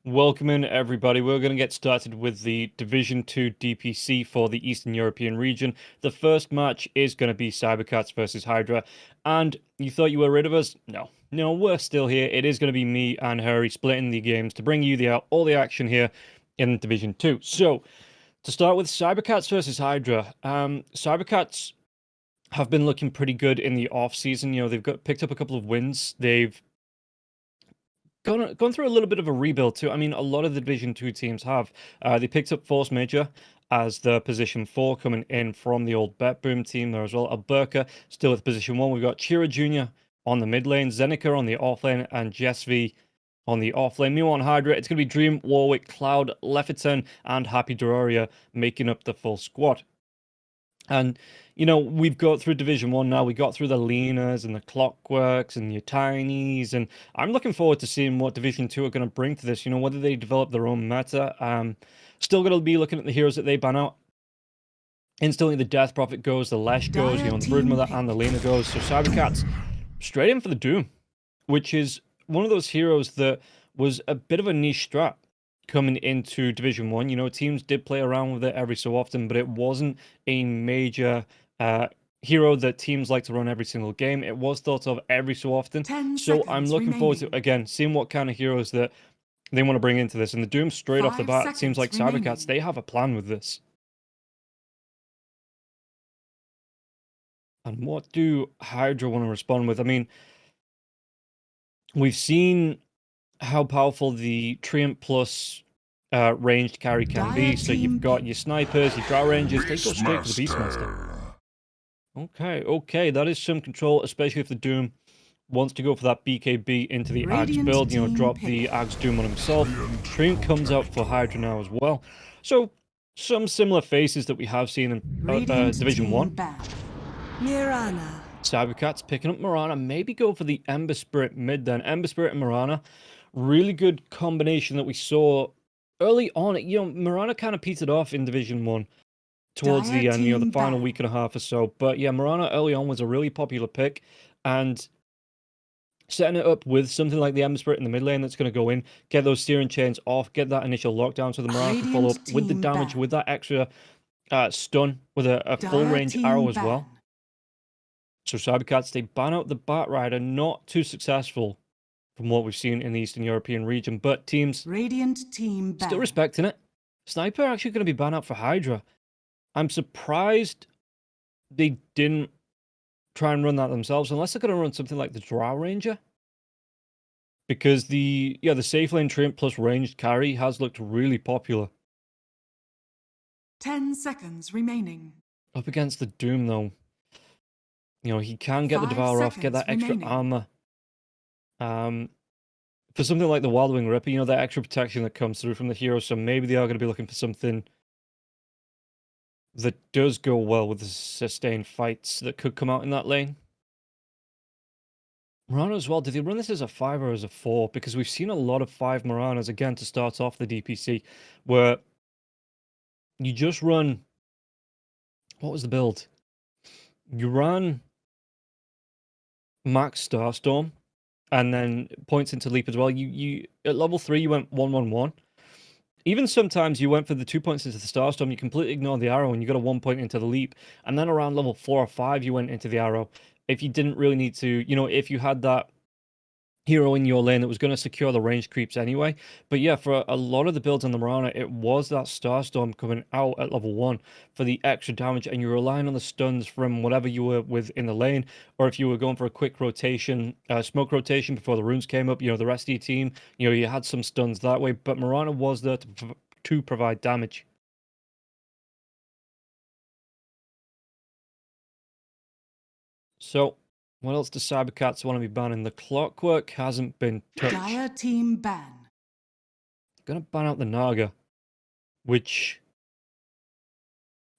Welcome in, everybody. We're going to get started with the Division 2 DPC for the Eastern European region. The first match is going to be Cybercats versus HYDRA. And you thought you were rid of us? No, we're still here. It is going to be me and Harry splitting the games to bring you all the action here in Division 2. So, to start with Cybercats versus HYDRA. Cybercats have been looking pretty good in the off-season. They've picked up a couple of wins. They've gone through a little bit of a rebuild too. I mean, a lot of the Division 2 teams have. They picked up Force Major as the position 4 coming in from the old Bet Boom team there as well. Alberca still with position 1. We've got Chira Jr. on the mid lane, Zenica on the off lane, and Jesvi on the off lane. Meanwhile on HYDRA, it's going to be Dream, Warwick, Cloud, Lefferton, and Happy Doraria making up the full squad. And, we've got through Division 1 now. We got through the Lenas and the Clockworks and your Tinies. And I'm looking forward to seeing what Division 2 are going to bring to this, whether they develop their own meta. Still going to be looking at the heroes that they ban out. Instantly, the Death Prophet goes, the Lesh goes, the Broodmother and the Lena goes. So Cybercats straight in for the Doom, which is one of those heroes that was a bit of a niche strat coming into Division 1. Teams did play around with it every so often, but it wasn't a major hero that teams like to run every single game. It was thought of every so often. So I'm looking forward to, again, seeing what kind of heroes that they want to bring into this. And the Doom straight off the bat, seems like Cybercats, they have a plan with this. And what do HYDRA want to respond with? I mean, we've seen how powerful the Treant Plus ranged carry can be. So you've got your snipers, your Drow Rangers, they go straight for the Beastmaster. Okay, that is some control, especially if the Doom wants to go for that BKB into the Axe build, drop the Axe Doom on himself. Treant comes out for HYDRA now as well. So, some similar faces that we have seen in Division 1. Mirana. Cybercats picking up Mirana, maybe go for the Ember Spirit mid then. Ember Spirit and Mirana, really good combination that we saw early on. Mirana kind of petered off in Division 1 towards the end, the final week and a half or so. But yeah, Mirana early on was a really popular pick, and setting it up with something like the Ember Spirit in the mid lane that's going to go in, get those steering chains off, get that initial lockdown so the Mirana can follow up with the damage, with that extra stun, with a full range arrow as well. So Cybercats, they ban out the Batrider, not too successful from what we've seen in the Eastern European region, but teams still respecting it. Sniper actually going to be banned out for HYDRA. I'm surprised they didn't try and run that themselves, unless they're going to run something like the Drow Ranger. Because the safe lane Treant plus ranged carry has looked really popular. 10 seconds remaining. Up against the Doom, though. He can get the Devourer off, get that extra armor. For something like the Wildwing Ripper, that extra protection that comes through from the hero, so maybe they are going to be looking for something that does go well with the sustained fights that could come out in that lane. Mirana as well, did they run this as a 5 or as a 4? Because we've seen a lot of 5 Miranas, again, to start off the DPC, where you just run... What was the build? You ran Max Starstorm, and then points into Leap as well. You at level 3, you went 1-1-1. Even sometimes you went for the 2 points into the Starstorm, you completely ignored the arrow, and you got a 1 point into the Leap. And then around level 4 or 5, you went into the arrow. If you didn't really need to, if you had that hero in your lane that was going to secure the range creeps anyway. But yeah, for a lot of the builds on the Mirana, it was that Starstorm coming out at level 1 for the extra damage, and you're relying on the stuns from whatever you were with in the lane, or if you were going for a quick rotation, smoke rotation before the runes came up, the rest of your team, you had some stuns that way, but Mirana was there to provide damage. So, what else do Cybercats want to be banning? The Clockwork hasn't been touched. Dire team ban. Gonna ban out the Naga, which,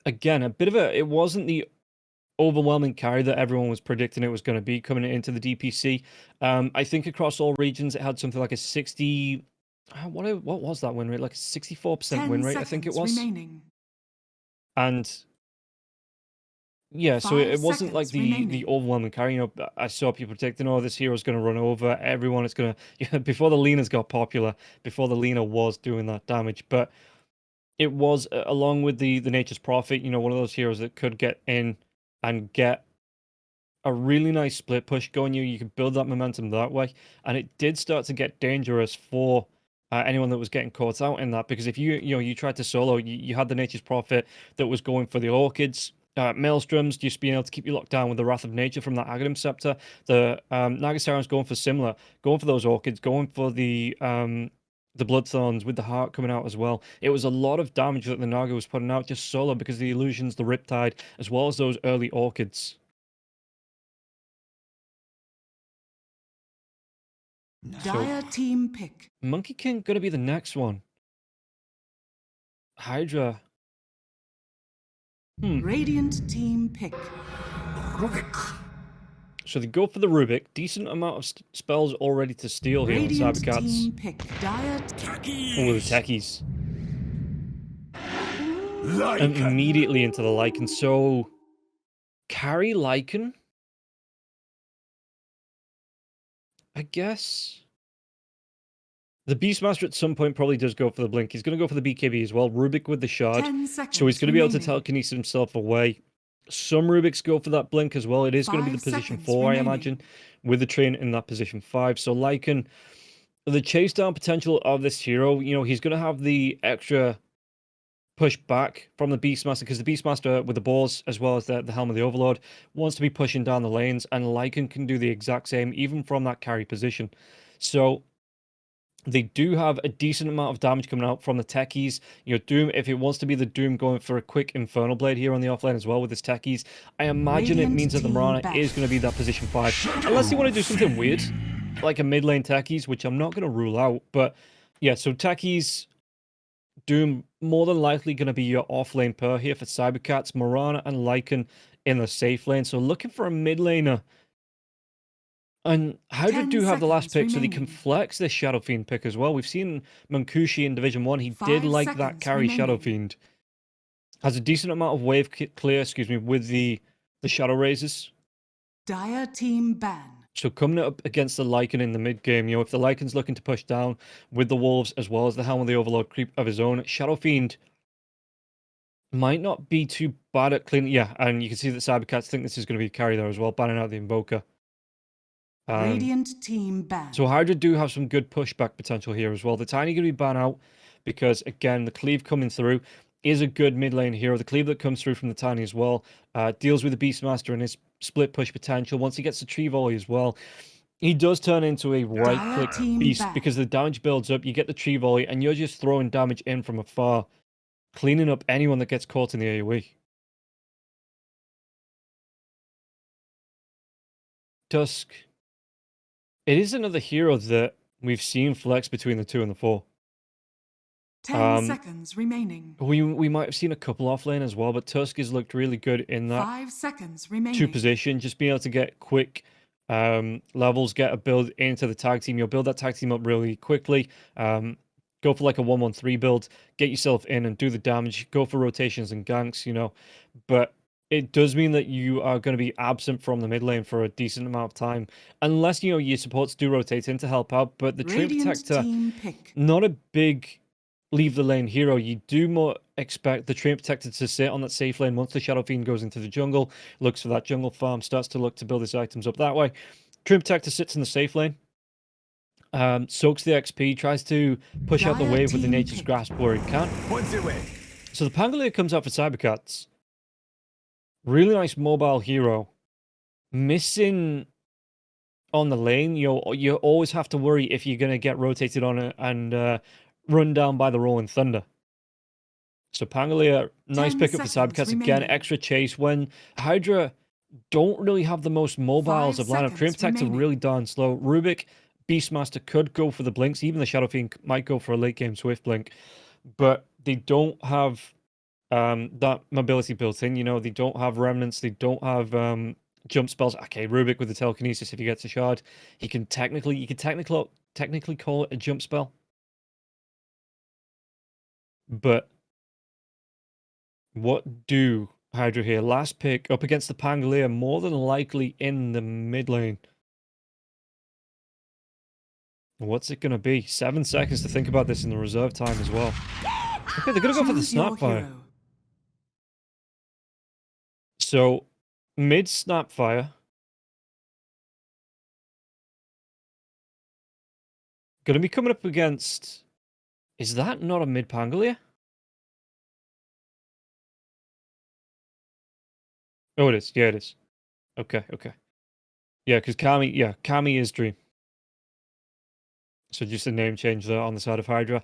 again, it wasn't the overwhelming carry that everyone was predicting it was going to be coming into the DPC. I think across all regions it had something like a 60... What was that win rate? Like a 64% win rate, I think it was. Remaining. And Yeah, so it 5 wasn't like seconds remaining. the overwhelming carry. You know, I saw people predicting, oh, this hero's going to run over everyone. It's going to yeah, before the Lenas got popular, before the Lena was doing that damage, but it was along with the Nature's Prophet. You know, one of those heroes that could get in and get a really nice split push going. You could build that momentum that way, and it did start to get dangerous for anyone that was getting caught out in that, because if you tried to solo, you had the Nature's Prophet that was going for the Orchids. Maelstroms, just being able to keep you locked down with the Wrath of Nature from that Aghanim Scepter. The Nagasaran's going for similar, going for those Orchids, going for the Bloodthorns with the heart coming out as well. It was a lot of damage that the Naga was putting out just solo because of the illusions, the Riptide, as well as those early Orchids. Dire team pick. Monkey King gonna be the next one. HYDRA. Radiant team pick. So they go for the Rubik. Decent amount of spells already to steal here on Radiant Cybercats. team pick. Dire Oh, the techies. And immediately into the Lycan. So, carry Lycan? I guess. The Beastmaster at some point probably does go for the Blink. He's going to go for the BKB as well. Rubik with the Shard. 10 seconds So he's going to be able to remaining. telekinesis himself away. Some Rubiks go for that Blink as well. It is going to be the 5 position seconds 4, I remaining. imagine, with the train in that position 5. So Lycan, the chase down potential of this hero, you know, he's going to have the extra push back from the Beastmaster, because the Beastmaster with the balls as well as the Helm of the Overlord wants to be pushing down the lanes, and Lycan can do the exact same even from that carry position. So they do have a decent amount of damage coming out from the techies. You know, Doom, if it wants to be the Doom going for a quick Infernal Blade here on the offlane as well with his techies, I imagine it Radiant means that the team Mirana back. is going to be that position 5. Unless you want to do something weird, like a mid lane techies, which I'm not going to rule out. But yeah, so techies, Doom, more than likely going to be your offlane pair here for Cybercats, Mirana and Lycan in the safe lane. So looking for a mid laner. And HYDRA 10 do have the last seconds pick, so they can remaining. flex this Shadow Fiend pick as well. We've seen Mankushi in Division 1. He 5 did like that seconds carry Shadow remaining. Fiend. Has a decent amount of wave clear, excuse me, with the Shadow Razors. Dire team ban. So coming up against the Lycan in the mid game, you know, if the Lycan's looking to push down with the Wolves as well as the Helm of the Overlord creep of his own, Shadow Fiend might not be too bad at cleaning. Yeah, and you can see that Cybercats think this is going to be a carry there as well, banning out the Invoker. Radiant team ban. So HYDRA do have some good pushback potential here as well. The Tiny going to be ban out because, again, the Cleave coming through is a good mid lane hero. The Cleave that comes through from the Tiny as well deals with the Beastmaster and his split push potential. Once he gets the Tree Volley as well, he does turn into a right-click team beast back. because the damage builds up. You get the Tree Volley and you're just throwing damage in from afar, cleaning up anyone that gets caught in the AoE. Tusk. It is another hero that we've seen flex between the 2 and the 4. 10 seconds remaining. We might have seen a couple offlane as well, but Tusk has looked really good in that 5 seconds 2 remaining. position, just being able to get quick levels, get a build into the tag team. You'll build that tag team up really quickly. Go for like a 1-1-3 build, get yourself in and do the damage, go for rotations and ganks, you know. But it does mean that you are going to be absent from the mid lane for a decent amount of time, unless, you know, your supports do rotate in to help out. But the Treant Radiant Protector, team pick. not a big leave the lane hero. You do more expect the Treant Protector to sit on that safe lane once the Shadow Fiend goes into the jungle, looks for that jungle farm, starts to look to build his items up that way. Treant Protector sits in the safe lane, soaks the XP, tries to push out the Dire wave with the team Nature's pick. Grasp where he can. So the Pangolier comes out for Cybercats. Really nice mobile hero. Missing on the lane, you always have to worry if you're going to get rotated on it and run down by the Rolling Thunder. So Pangolier, nice 10 pickup for seconds Cybercats. Again, remaining. extra chase when HYDRA don't really have the most mobiles 5 of lineup. Treant seconds Protector remaining. really darn slow. Rubik, Beastmaster could go for the blinks. Even the Shadow Fiend might go for a late game Swift blink. But they don't have that mobility built in. You know, they don't have remnants. They don't have jump spells. Okay, Rubik with the telekinesis, if he gets a shard, you can technically call it a jump spell. But what do HYDRA here. Last pick up against the Pangolier, more than likely in the mid lane. What's it going to be? 7 seconds to think about this in the reserve time as well. Okay, they're going to go for the Snapfire. So, mid Snapfire. Going to be coming up against... Is that not a mid Pangolier? Oh, it is. Yeah, it is. Okay, okay. Yeah, because Kami is Dream. So just a name change there on the side of HYDRA.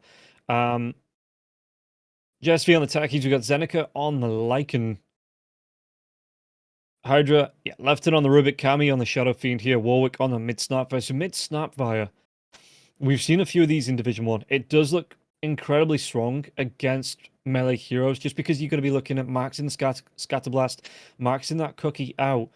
JSV on the techies, we got Zeneca on the Lycan. HYDRA, yeah, left it on the Rubik, Kami on the Shadow Fiend here, Warwick on the mid Snapfire. So mid Snapfire, we've seen a few of these in Division 1. It does look incredibly strong against melee heroes, just because you're going to be looking at maxing the Scatterblast, maxing that cookie out,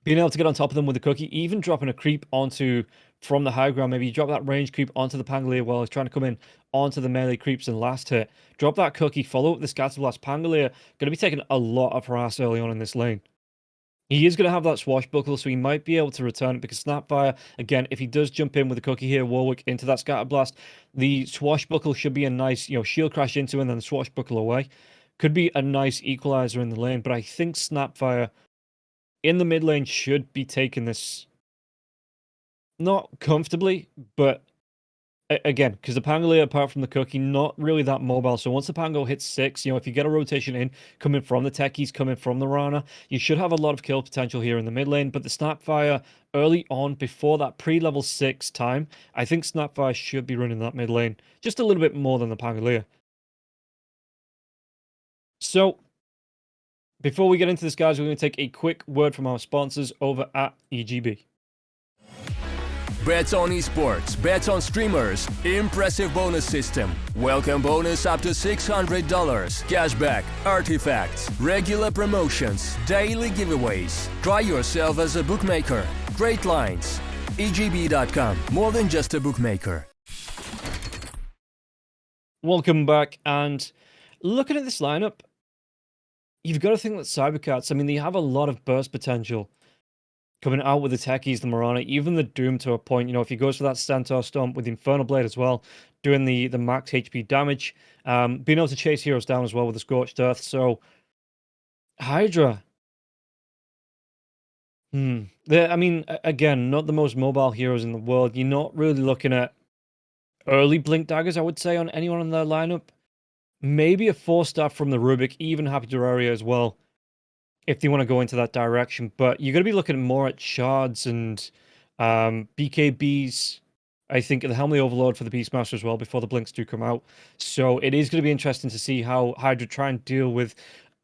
being able to get on top of them with the cookie, even dropping a creep onto, from the high ground, maybe you drop that range creep onto the Pangolier while he's trying to come in onto the melee creeps and last hit. Drop that cookie, follow up the Scatterblast. Pangolier going to be taking a lot of harass early on in this lane. He is going to have that swashbuckle, so he might be able to return it, because Snapfire, again, if he does jump in with the cookie here, Warwick into that Scatterblast, the swashbuckle should be a nice, shield crash into and then the swashbuckle away. Could be a nice equalizer in the lane, but I think Snapfire in the mid lane should be taking this not comfortably, but again, because the Pangolier, apart from the cookie, not really that mobile. So once the Pango hits 6, if you get a rotation in, coming from the techies, coming from the Rana, you should have a lot of kill potential here in the mid lane. But the Snapfire, early on, before that pre-level 6 time, I think Snapfire should be running that mid lane just a little bit more than the Pangolier. So, before we get into this, guys, we're going to take a quick word from our sponsors over at EGB. Bets on esports, bets on streamers, impressive bonus system, welcome bonus up to $600, cashback, artifacts, regular promotions, daily giveaways. Try yourself as a bookmaker. Great lines. EGB.com, more than just a bookmaker. Welcome back, and looking at this lineup, you've got to think that cybercats, I mean, they have a lot of burst potential. Coming out with the techies, the Morana, even the Doom to a point. If he goes for that Centaur Stomp with the Infernal Blade as well, doing the max HP damage, being able to chase heroes down as well with the Scorched Earth. So, HYDRA. I mean, again, not the most mobile heroes in the world. You're not really looking at early Blink Daggers, I would say, on anyone in their lineup. Maybe a 4-star from the Rubik, even Happy Terraria as well, if they want to go into that direction. But you're going to be looking more at shards and BKBs. I think the Helmly Overlord for the Beastmaster as well before the Blinks do come out. So it is going to be interesting to see how HYDRA try and deal with,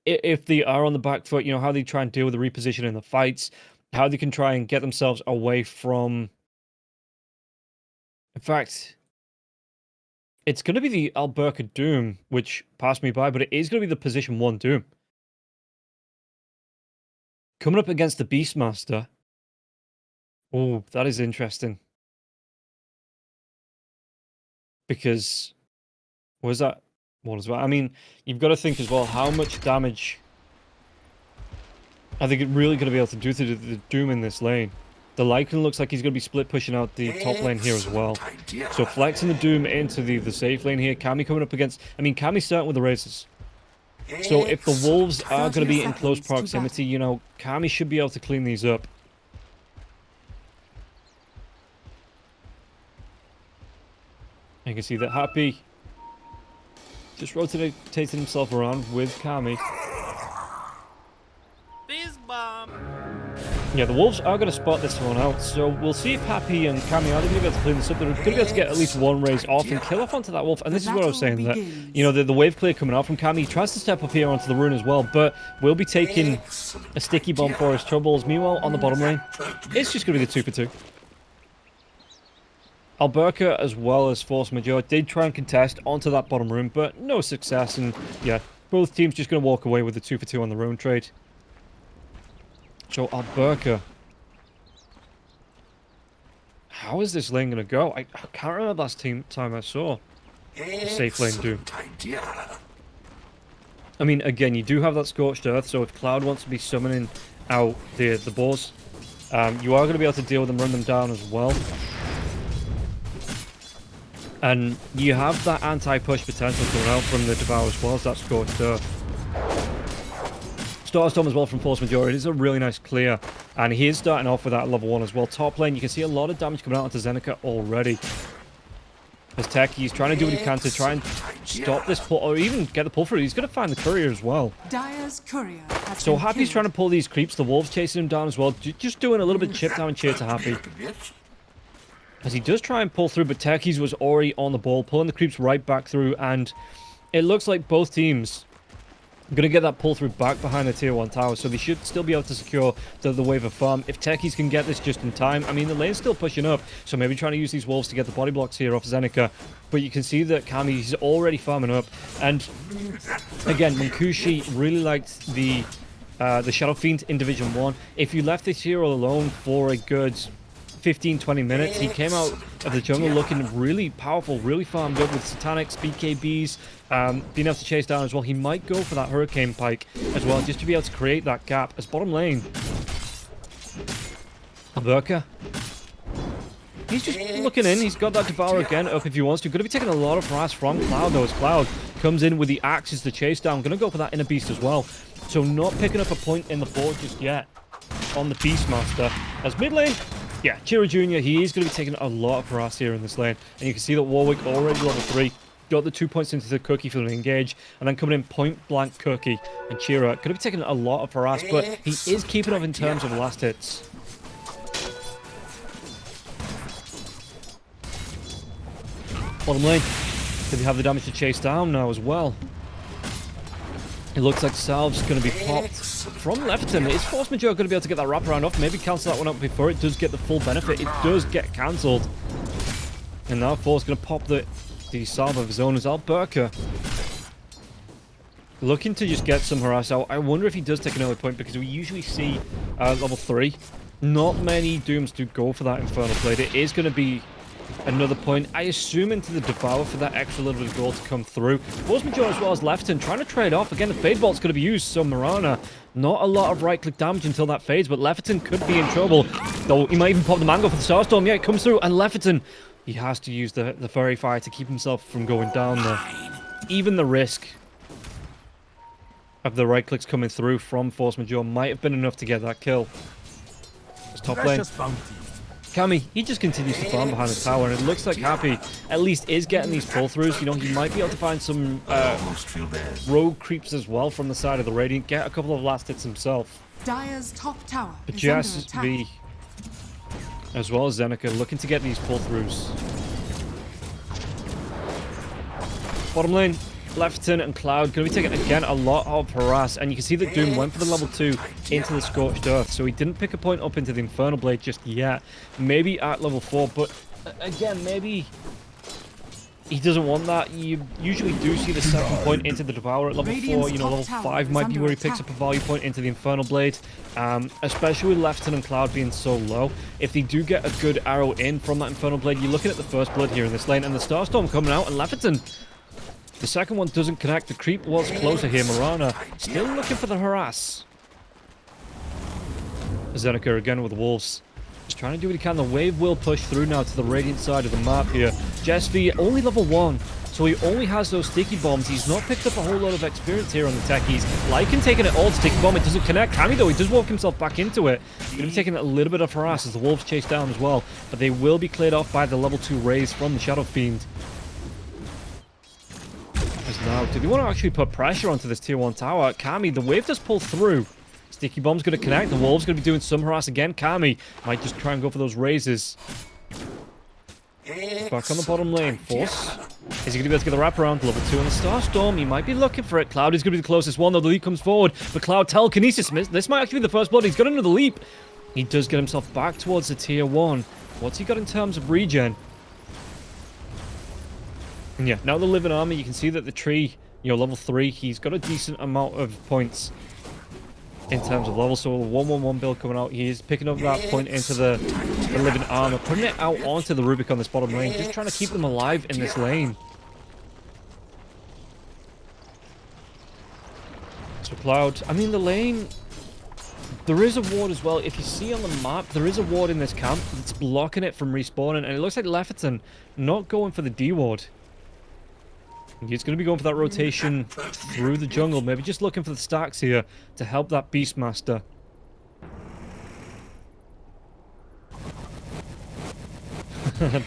if they are on the back foot, how they try and deal with the reposition in the fights, how they can try and get themselves away from... In fact, it's going to be the Alberca Doom, which passed me by, but it is going to be the position 1 Doom. Coming up against the Beastmaster. Oh, that is interesting. Because, was that? What is that? I mean, you've got to think as well, how much damage are they really going to be able to do to the Doom in this lane? The Lycan looks like he's going to be split pushing out the top lane here as well. So flexing the Doom into the safe lane here. Kami coming up against... I mean, Kami's starting with the Razors. So if the Wolves are going to be in close proximity, Kami should be able to clean these up. You can see that Happy just rotating himself around with Kami. Yeah, the Wolves are going to spot this one out, so we'll see if Happy and Kami are going to be able to clean this up. They're going to be able to get at least one raise off and kill off onto that Wolf. And this is what I was saying, that, the wave clear coming out from Kami. He tries to step up here onto the rune as well, but will be taking a sticky bomb for his troubles. Meanwhile, on the bottom lane, it's just going to be the 2 for 2. Alberca, as well as Force Majeure, did try and contest onto that bottom rune, but no success. And yeah, both teams just going to walk away with the 2 for 2 on the rune trade. So Alberca, how is this lane going to go? I can't remember last time I saw a safe lane Doom. I mean, again, you do have that Scorched Earth, so if Cloud wants to be summoning out the boars, you are going to be able to deal with them, run them down as well. And you have that anti-push potential coming out from the Devour as well as that Scorched Earth. Starstorm as well from Force Majeure. It is a really nice clear. And he is starting off with that level 1 as well. Top lane, you can see a lot of damage coming out onto Zennike already. As Techie's trying to do what he can to try and stop this pull, or even get the pull through. He's going to find the courier as well. Dire's courier has So been Happy's killed. trying to pull these creeps. The wolves chasing him down as well. Just doing a little bit chip down and cheer to Happy. As he does try and pull through, but Techie's was already on the ball, pulling the creeps right back through. And it looks like both teams are going to get that pull through back behind the tier 1 tower. So they should still be able to secure the wave of farm. If Techies can get this just in time, I mean, the lane's still pushing up. So maybe trying to use these wolves to get the body blocks here off Zennike. But you can see that Kami's already farming up. And again, Munkushi really liked the Shadow Fiend in Division 1. If you left this hero alone for a good 15-20 minutes, he came out of the jungle looking really powerful, really farmed up with Satanics, BKBs, being able to chase down as well. He might go for that Hurricane Pike as well, just to be able to create that gap. As bottom lane, Berka, he's just looking in. He's got that Devour again up if he wants to. Going to be taking a lot of harass from Cloud, though, as Cloud comes in with the axes to chase down. Going to go for that Inner Beast as well. So not picking up a point in the board just yet on the Beastmaster. As mid lane, yeah, Chira Jr., he is going to be taking a lot of harass here in this lane. And you can see that Warwick already level 3. Got the 2 points into the Cookie for an engage. And then coming in point blank Cookie. And Chira going to be taking a lot of harass. But he is keeping up in terms of last hits. Bottom lane. Do they have the damage to chase down now as well? It looks like Salve's going to be popped from Lefton. Is Force Majeure going to be able to get that wraparound off? Maybe cancel that one up before it does get the full benefit. It does get cancelled. And now Force going to pop the salve of his own as Alberca. Looking to just get some harass out. I wonder if he does take another point, because we usually see level 3. Not many Dooms do go for that Infernal Blade. It is going to be another point, I assume, into the Devour for that extra little bit of gold to come through. Force Majeure as well as Lefton trying to trade off. Again, the Fade Bolt's going to be used, so Mirana, not a lot of right-click damage until that fades, but Lefton could be in trouble. Though he might even pop the Mango for the Starstorm. Yeah, it comes through, and Lefton, he has to use the Fairy Fire to keep himself from going down there. Even the risk of the right-clicks coming through from Force Majeure might have been enough to get that kill. It's top lane. Kami, he just continues to farm behind the tower, and it looks like Happy at least is getting these pull-throughs. You know, he might be able to find some rogue creeps as well from the side of the Radiant, get a couple of last hits himself. Dire's top tower But is Jess under attack. V, as well as Zennike, looking to get these pull-throughs. Bottom lane, Lefton and Cloud going to be taking, again, a lot of harass. And you can see that Doom went for the level 2 into the Scorched Earth. So he didn't pick a point up into the Infernal Blade just yet. Maybe at level 4. But, again, maybe he doesn't want that. You usually do see the second point into the Devour at level 4. You know, level 5 might be where he picks up a value point into the Infernal Blade. Especially with Lefton and Cloud being so low. If they do get a good arrow in from that Infernal Blade, you're looking at the first blood here in this lane. And the Starstorm coming out, and Lefton, the second one doesn't connect. The creep was closer here. Mirana still looking for the harass. Zennike again with the wolves. Just trying to do what he can. The wave will push through now to the Radiant side of the map here. Jess V, only level 1. So he only has those sticky bombs. He's not picked up a whole lot of experience here on the techies. Lycan taking it all to sticky bomb. It doesn't connect. Kami, though, he does walk himself back into it. Going to be taking a little bit of harass as the wolves chase down as well. But they will be cleared off by the level 2 raise from the Shadow Fiend. Now, do they want to actually put pressure onto this tier 1 tower? Kami, the wave does pull through. Sticky bomb's going to connect. The wolves going to be doing some harass again. Kami might just try and go for those raises. Back on the bottom lane. Force. Is he going to be able to get the wraparound? Level 2 on the Starstorm. He might be looking for it. Cloud is going to be the closest one, though. The leap comes forward. But Cloud telekinesis. This might actually be the first blood. He's got another leap. He does get himself back towards the tier 1. What's he got in terms of regen? And yeah, now the living armor, you can see that the tree, you know, level 3, he's got a decent amount of points in terms of level. So a 1-1-1 build coming out, he is picking up that point into the living armor, putting it out onto the Rubik on this bottom lane, just trying to keep them alive in this lane. Cloud. I mean, the lane... There is a ward as well. If you see on the map, there is a ward in this camp that's blocking it from respawning. And it looks like Lefferton not going for the D ward. He's going to be going for that rotation through the jungle. Maybe just looking for the stacks here to help that Beastmaster.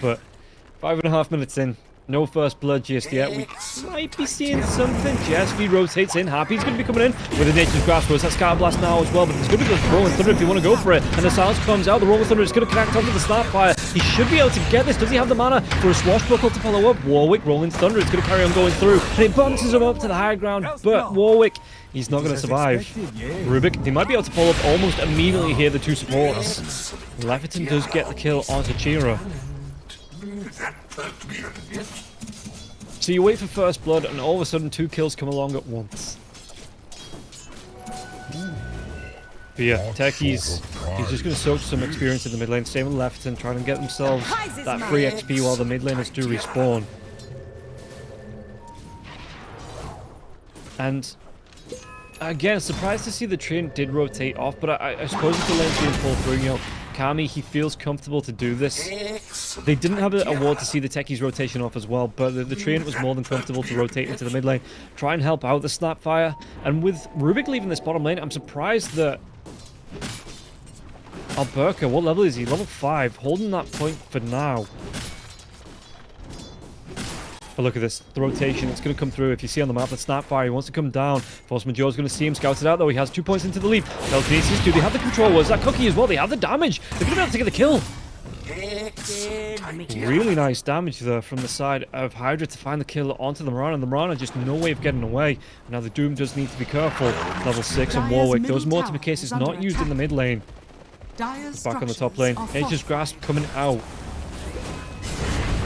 But 5.5 minutes in. No first blood just yet. We might be seeing something. JSV rotates in. Happy's going to be coming in with a Nature's Grasp. It's that Sky Blast now as well, but there's going to be the Rolling Thunder if you want to go for it. And the silence comes out. The Rolling Thunder is going to connect onto the Snapfire. He should be able to get this. Does he have the mana for a Swashbuckle to follow up? Warwick, Rolling Thunder is going to carry on going through. And it bounces him up to the high ground. But Warwick, he's not going to survive. Rubik, he might be able to follow up almost immediately here, the two supports. Lefferton does get the kill onto Chira. So you wait for first blood, and all of a sudden 2 kills come along at once. But yeah, Techies, he's just going to soak some experience in the mid lane. Same with Lefferton, trying to get themselves that free XP while the mid laners do respawn. And again, surprised to see the train did rotate off, but I suppose if the lane's being pulled through, you know, Kami, he feels comfortable to do this. They didn't have a ward to see the Techies rotation off as well, but the train was more than comfortable to rotate into the mid lane, try and help out the Snapfire. And with Rubik leaving this bottom lane, I'm surprised that Alberca, what level is he? Level 5, holding that point for now. But look at this, the rotation, it's going to come through. If you see on the map, that Snapfire, he wants to come down. Force Majeure is going to see him scouted out, though. He has 2 points into the lead. Telekinesis, do they have the control? Was that Cookie as well? They have the damage. They're going to be able to get the kill. Really nice damage there from the side of HYDRA to find the kill onto the Mirana. And the Mirana just no way of getting away. Now the Doom does need to be careful. Level 6 on Warwick. Those mortar cases not used in the mid lane. Back on the top lane. Nature's Grasp coming out.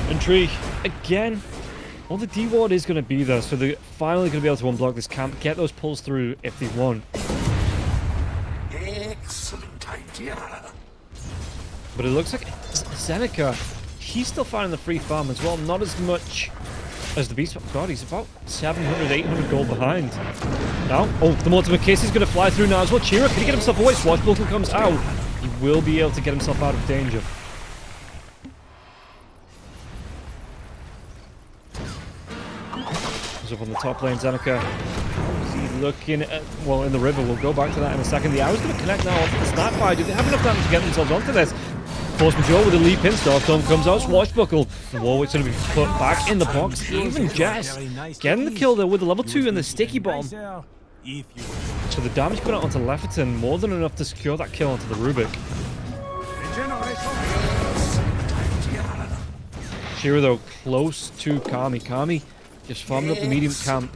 And Tree, again... Well, the D-Ward is going to be there, so they're finally going to be able to unblock this camp, get those pulls through if they want. Excellent idea. But it looks like Zeneca, he's still finding the free farm as well, not as much as the Beast. God, he's about 700, 800 gold behind. Now, oh, the Mortimer Case is going to fly through now as well. Chira, can he get himself away? Swashbuckle comes out. He will be able to get himself out of danger. Up on the top lane, Zeneca. Is he looking at, well, in the river? We'll go back to that in a second. The arrow's going to connect now onto the Snapfire. Do they have enough damage to get themselves onto this? Force Majeure with a leap in. Storm comes out. Swashbuckle. And Warwick's going to be put back in the box. Even Jess getting the kill there with the level 2 and the sticky bomb. So the damage coming out onto Lefferton, more than enough to secure that kill onto the Rubik. Chira, though, close to Kami. Kami just farmed up the medium camp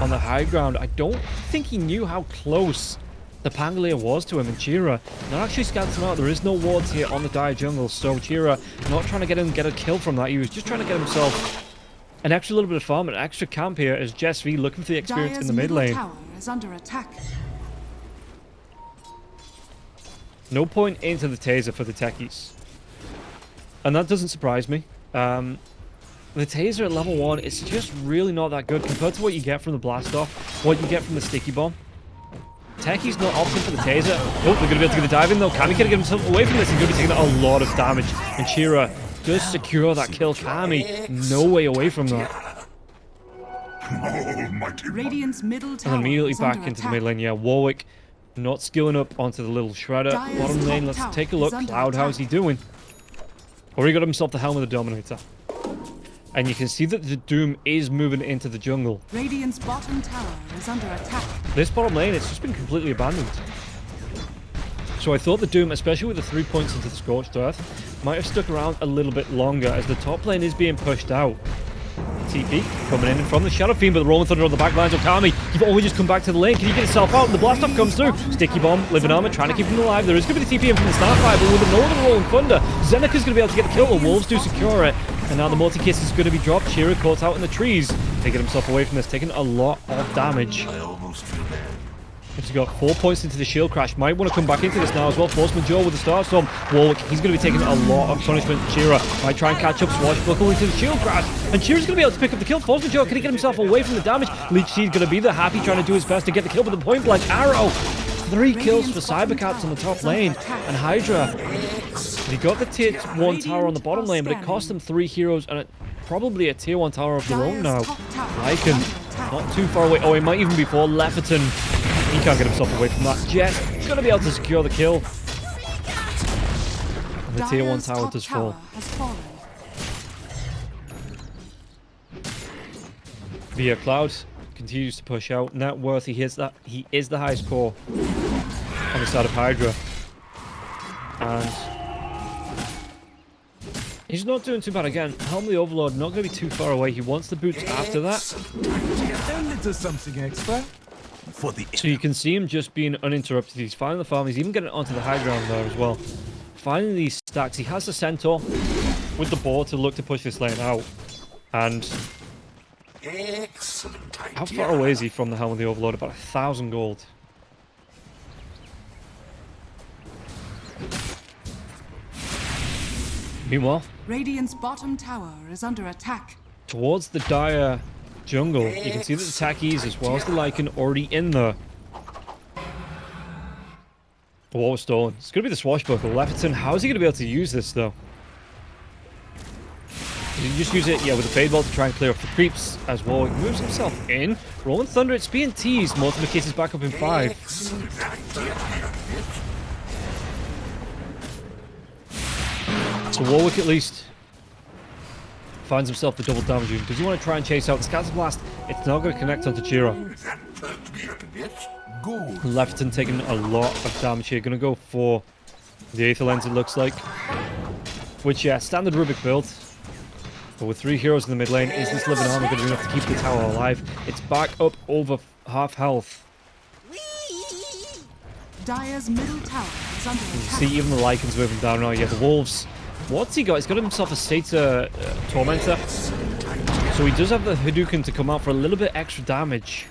on the high ground. I don't think he knew how close the Pangolier was to him, and Chira not actually scouts him out. There is no wards here on the dire jungle, so Chira not trying to get a kill from that. He was just trying to get himself an extra little bit of farm, an extra camp here as Jess V looking for the experience in the mid lane. Tower is under attack. No point into the taser for the Techies. And that doesn't surprise me. The taser at level 1 is just really not that good compared to what you get from the blast off, what you get from the sticky bomb. Techie's not opting for the taser. Oh, they're going to be able to get the dive in though. Kami can get himself away from this. He's going to be taking a lot of damage. And Chira does secure that kill. Kami, no way away from that. Radiant's middle tower And immediately is back under into the attack. mid lane. Yeah, Warwick not skilling up onto the little shredder. Dire's Bottom lane, top let's tower take a look. is under Cloud, how's he attack. doing? Already got himself the Helm of the Dominator. And you can see that the Doom is moving into the jungle. Radiant's bottom tower is under attack. This bottom lane, it's just been completely abandoned. So I thought the Doom, especially with the 3 points into the Scorched Earth, might have stuck around a little bit longer as the top lane is being pushed out. TP coming in from the Shadow Fiend, but the Rolling Thunder on the back lines of Kami. You've always just come back to the lane. Can you get yourself out? And the blast off comes through. Sticky Bomb, Living Armor, trying to keep him alive. There is going to be the TP in from the Starfire, but with the Northern Rolling Thunder, Zeneca's going to be able to get the kill. The Wolves do secure it. And now the multi-kiss is going to be dropped. Chira caught out in the trees. Taking himself away from this, taking a lot of damage. He's got 4 points into the shield crash. Might want to come back into this now as well. Force Majeure with the Starstorm. Warwick, he's going to be taking a lot of punishment. Chira might try and catch up. Swashbuckle into the shield crash. And Chira's going to be able to pick up the kill. Force Majeure, can he get himself away from the damage? Leech Seed's going to be there. Happy trying to do his best to get the kill with the point blank arrow. 3 kills for cybercats on the top lane. And HYDRA, he got the tier 1 tower on the bottom lane, but it cost them 3 heroes and probably a tier 1 tower of their own now. Lycan, not too far away. Oh, he might even be 4. Lefferton, he can't get himself away from that. Jet, he's going to be able to secure the kill. And the tier 1 tower does fall. Via Cloud continues to push out. Net worth, he is the highest core on the side of HYDRA. And he's not doing too bad again. Helm of the Overlord not going to be too far away. He wants the boots after that. A little something extra for the. So you can see him just being uninterrupted. He's finding the farm. He's even getting onto the high ground there as well. Finding these stacks. He has the Centaur with the board to look to push this lane out. And Excellent idea. how far away is he from the Helm of the Overlord? About 1,000 gold. Meanwhile, Radiant's bottom tower is under attack. towards the Dire jungle, you can see that the Tackies as well as the Lycan already in there. The wall was stolen. It's going to be the Swashbuckle. Lefferton, how is he going to be able to use this though? Did he just use it, yeah, with the Fade Ball to try and clear off the creeps as well? He moves himself in. Rolling Thunder, it's being teased. Mortimer Kiss is back up in 5. Excellent idea. So Warwick at least finds himself the double damage unit. Does he want to try and chase out the Scatter Blast? It's not going to connect onto Chira. That perked me up a bit. Good. Lefferton taking a lot of damage here. Going to go for the Aether Lens, it looks like. Which, yeah, standard Rubik build. But with 3 heroes in the mid lane, is this living armor going to be enough to keep the tower alive? It's back up over half health. Dire's middle tower is under You can attack. see even the Lycans moving down now. Yeah, the Wolves. What's he got? He's got himself a Sata Tormentor. So he does have the Hadouken to come out for a little bit extra damage.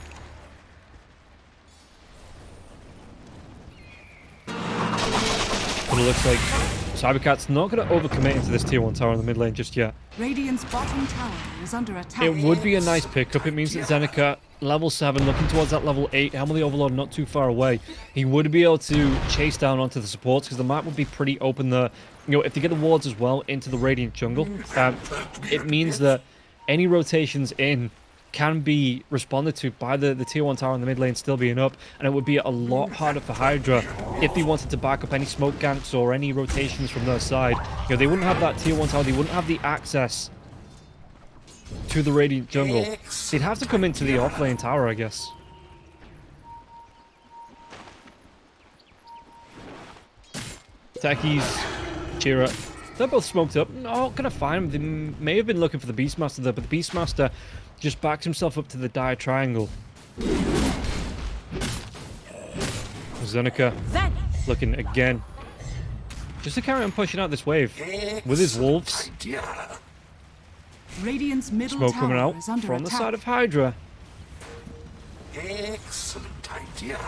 But it looks like cybercats not going to overcommit into this tier 1 tower in the mid lane just yet. Radiant's bottom tower is under attack. It would be a nice pickup. It means that Zeneca, level 7, looking towards that level 8, Helm of the Overlord not too far away. He would be able to chase down onto the supports because the map would be pretty open there. You know, if they get the wards as well into the Radiant jungle, it means that any rotations in can be responded to by the tier 1 tower in the mid lane still being up, and it would be a lot harder for HYDRA if they wanted to back up any smoke ganks or any rotations from their side. You know, they wouldn't have that tier 1 tower, they wouldn't have the access to the Radiant jungle. They'd have to come into the offlane tower, I guess. Techies, Chira, they're both smoked up. Not gonna find them. They may have been looking for the Beastmaster there, but the Beastmaster just backs himself up to the Dire Triangle. Zeneca looking again. Just to carry on pushing out this wave with his wolves. Idea. Radiant's middle Smoke tower coming out is under from the attack. side of HYDRA. Excellent idea.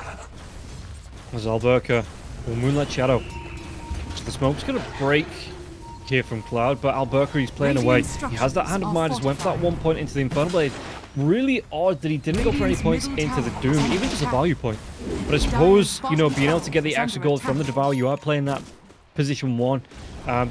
As Alberca will Moonlight Shadow. So the smoke's going to break here from Cloud, but Alberca, he's playing away. He has that Hand of Midas, went for that 1 point into the Infernal Blade. Really odd that he didn't go for any points into the Doom, even just a value point. But I suppose, you know, being able to get the extra gold from the Devour, you are playing that position 1.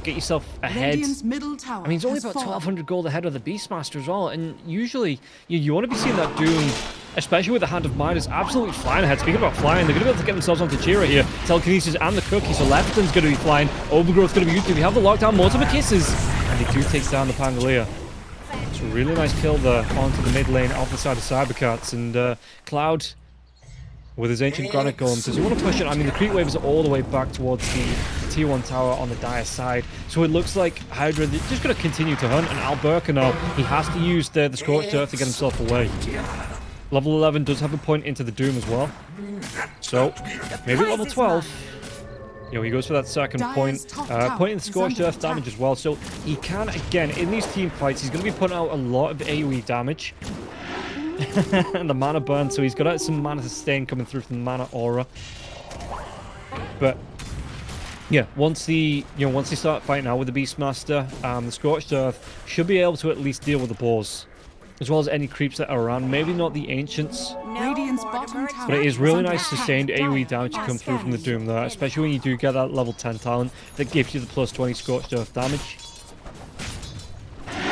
Get yourself ahead. Radiant's middle tower I mean, he's only has about fallen. 1,200 gold ahead of the Beastmaster as well, and usually you want to be seeing that Doom, especially with the Hand of Midas, absolutely flying ahead. Speaking about flying, they're going to be able to get themselves onto Chira here. Telekinesis and the Cookie, so Lefferton's going to be flying. Overgrowth's going to be used. We have the lockdown, Mortimer Kisses, and they do take down the Pangolier. It's a really nice kill there onto the mid lane off the side of Cybercats, and Cloud with his Ancient Granite Golem. Does he want to push it? I mean, the creep waves are all the way back towards the tier 1 tower on the Dire side. So it looks like HYDRA, they're just going to continue to hunt. And Alberca now, he has to use the Scorched Earth to get himself away. Level 11 does have a point into the Doom as well. So, maybe level 12. You know, he goes for that second point. Point in the Scorched Earth damage as well. So he can, again, in these team fights, he's going to be putting out a lot of AoE damage. and the mana burn, so he's got some mana sustain coming through from the mana aura. But yeah, once they start fighting out with the Beastmaster, the Scorched Earth should be able to at least deal with the boars, as well as any creeps that are around. Maybe not the Ancients, Radiant's bottom tower but it is really under nice attack. sustained AoE damage to come through from the Doom there, especially when you do get that level 10 talent that gives you the plus 20 Scorched Earth damage.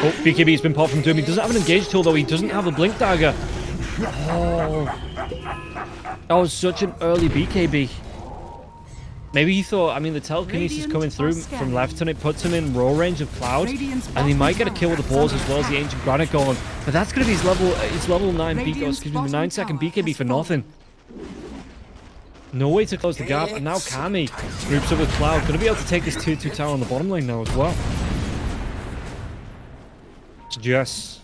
Oh, BKB's been popped from Doom. He doesn't have an engage tool though. He doesn't have a blink dagger. Oh, that was such an early BKB. Maybe he thought, I mean, the telekinesis coming through from left and it puts him in roll range of Cloud, and he might get a kill with the balls as well as the Ancient Granite going. But that's going to be his level 9 the 9-second BKB for nothing. No way to close the gap, and now Kami groups up with Cloud. Going to be able to take this tier 2 tower on the bottom lane now as well. So Jess,